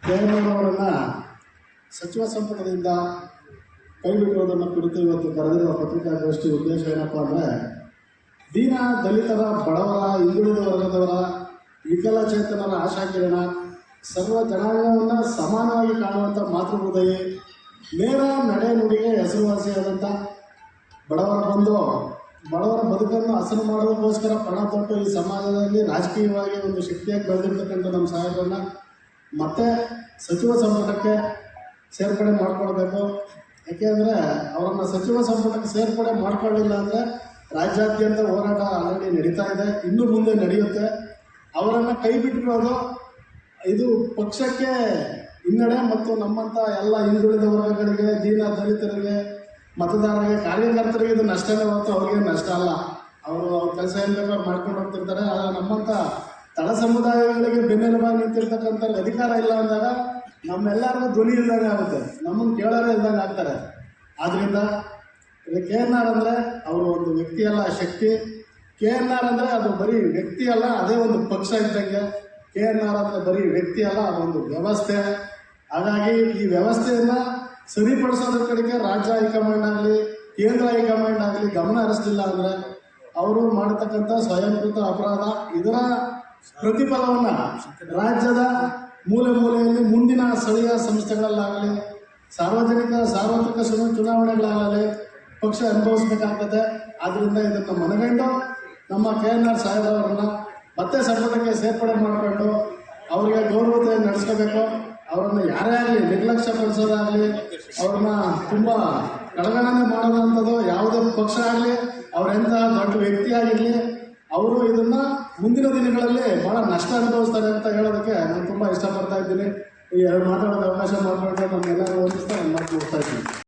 ಅವರನ್ನ ಸಚಿವ ಸಂಪುಟದಿಂದ ಕೈಬಿಟ್ಟಿರೋದನ್ನು ಕುರಿತು ಇವತ್ತು ಕರೆದಿರುವ ಪತ್ರಿಕಾಗೋಷ್ಠಿ ಉದ್ದೇಶ ಏನಪ್ಪ ಅಂದರೆ, ದೀನ ದಲಿತರ, ಬಡವರ, ಹಿಂದುಳಿದ ವರ್ಗದವರ, ವಿಕಲಚೇತನರ ಆಶಾಕಿರಣ, ಸರ್ವ ಜನಾಂಗವನ್ನು ಸಮಾನವಾಗಿ ಕಾಣುವಂಥ ಮಾತೃಹೃದಯ, ನೇರ ನಡೆ ನುಡಿಗೆ ಹೆಸರುವಾಸಿಯಾದಂಥ ಬಡವರ ಬದುಕನ್ನು ಹಸನು ಮಾಡೋದಕ್ಕೋಸ್ಕರ ಪಣ ತೊಟ್ಟು ಈ ಸಮಾಜದಲ್ಲಿ ರಾಜಕೀಯವಾಗಿ ಒಂದು ಶಕ್ತಿಯಾಗಿ ಬೆಳೆದಿರ್ತಕ್ಕಂಥ ನಮ್ಮ ಸಾಹೇಬರನ್ನ ಮತ್ತೆ ಸಚಿವ ಸಂಪುಟಕ್ಕೆ ಸೇರ್ಪಡೆ ಮಾಡಿಕೊಡ್ಬೇಕು. ಯಾಕೆಂದರೆ ಅವರನ್ನು ಸಚಿವ ಸಂಪುಟಕ್ಕೆ ಸೇರ್ಪಡೆ ಮಾಡ್ಕೊಳ್ಳಿಲ್ಲ ಅಂದರೆ ರಾಜ್ಯಾದ್ಯಂತ ಹೋರಾಟ ಆಲ್ರೆಡಿ ನಡೀತಾ ಇದೆ, ಇನ್ನು ಮುಂದೆ ನಡೆಯುತ್ತೆ. ಅವರನ್ನು ಕೈ ಬಿಟ್ಟಿರೋದು ಇದು ಪಕ್ಷಕ್ಕೆ ಹಿನ್ನಡೆ ಮತ್ತು ನಮ್ಮಂಥ ಎಲ್ಲ ಹಿಂದುಳಿದ ವರ್ಗಗಳಿಗೆ, ದೀನ ದಲಿತರಿಗೆ, ಮತದಾರರಿಗೆ, ಕಾರ್ಯಕರ್ತರಿಗೆ ಇದು ನಷ್ಟನೇ ಹೊರತು ಅವ್ರಿಗೆ ನಷ್ಟ ಅಲ್ಲ. ಅವರು ಅವ್ರ ಕೆಲಸ ಏನು ಬೇಕಾದ್ರೂ ಮಾಡ್ಕೊಂಡು ಹೋಗ್ತಿರ್ತಾರೆ. ಆದರೆ ನಮ್ಮಂಥ ತಳ ಸಮುದಾಯಗಳಿಗೆ ಬೆನ್ನೆಲುಬಾಗಿ ನಿಂತಿರ್ತಕ್ಕಂಥ ಅಧಿಕಾರ ಇಲ್ಲ ಅಂದಾಗ ನಮ್ಮೆಲ್ಲರಿಗೂ ಧ್ವನಿ ಇಲ್ದಂಗೆ ಆಗುತ್ತೆ, ನಮ್ಮನ್ನು ಕೇಳೋರೇ ಇಲ್ದಂಗೆ ಆಗ್ತಾರೆ. ಆದ್ದರಿಂದ KNR ಅಂದರೆ ಅವರು ಒಂದು ವ್ಯಕ್ತಿ ಅಲ್ಲ, ಶಕ್ತಿ. KNR ಅಂದರೆ ಅದು ಬರೀ ವ್ಯಕ್ತಿ ಅಲ್ಲ, ಅದೇ ಒಂದು ಪಕ್ಷ ಇದ್ದಂಗೆ. KNR ಅಂದರೆ ಬರೀ ವ್ಯಕ್ತಿ ಅಲ್ಲ, ಅದೊಂದು ವ್ಯವಸ್ಥೆ. ಹಾಗಾಗಿ ಈ ವ್ಯವಸ್ಥೆಯನ್ನು ಸರಿಪಡಿಸೋದ್ರ ಕಡೆಗೆ ರಾಜ್ಯ ಹೈಕಮಾಂಡ್ ಆಗಲಿ, ಕೇಂದ್ರ ಹೈಕಮಾಂಡ್ ಆಗಲಿ ಗಮನ ಹರಿಸಲಿಲ್ಲ ಅಂದರೆ ಅವರು ಮಾಡತಕ್ಕಂಥ ಸ್ವಯಂಕೃತ ಅಪರಾಧ, ಇದರ ಪ್ರತಿಫಲವನ್ನು ರಾಜ್ಯದ ಮೂಲೆ ಮೂಲೆಯಲ್ಲಿ ಮುಂದಿನ ಸ್ಥಳೀಯ ಸಂಸ್ಥೆಗಳಲ್ಲಾಗಲಿ, ಸಾರ್ವತ್ರಿಕ ಚುನಾವಣೆಗಳಾಗಲಿ ಪಕ್ಷ ಅನುಭವಿಸಬೇಕಾಗ್ತದೆ. ಆದ್ದರಿಂದ ಇದನ್ನು ಮನಗಂಡು ನಮ್ಮ KNR ಸಾಹೇಬರವರನ್ನು ಮತ್ತೆ ಸಂಪುಟಕ್ಕೆ ಸೇರ್ಪಡೆ ಮಾಡಿಕೊಂಡು ಅವರಿಗೆ ಗೌರವತೆಯನ್ನು ನಡೆಸ್ಕೋಬೇಕು. ಅವರನ್ನು ಯಾರೇ ಆಗಲಿ ನಿರ್ಲಕ್ಷ್ಯ ಪಡಿಸೋದಾಗಲಿ, ಅವ್ರನ್ನ ತುಂಬ ಕಳಗಣನೆ ಮಾಡೋದಂಥದ್ದು ಯಾವುದೇ ಪಕ್ಷ ಆಗಲಿ, ಅವರೆಂಥ ದೊಡ್ಡ ವ್ಯಕ್ತಿ ಆಗಿರಲಿ, ಅವರು ಇದನ್ನು ಮುಂದಿನ ದಿನಗಳಲ್ಲಿ ಭಾಳ ನಷ್ಟ ಅನುಭವಿಸ್ತಾರೆ ಅಂತ ಹೇಳೋದಕ್ಕೆ ನಾನು ತುಂಬ ಇಷ್ಟಪಡ್ತಾ ಇದ್ದೀನಿ. ಈ ಮಾತಾಡೋದು ಅವಕಾಶ ಮಾಡಿಕೊಂಡು ನಮಗೆಲ್ಲರೂ ಓದಿಸ್ತಾ ನಾನು ಮಾತು ಮುಗಿಸ್ತಾ ಇದ್ದೀನಿ.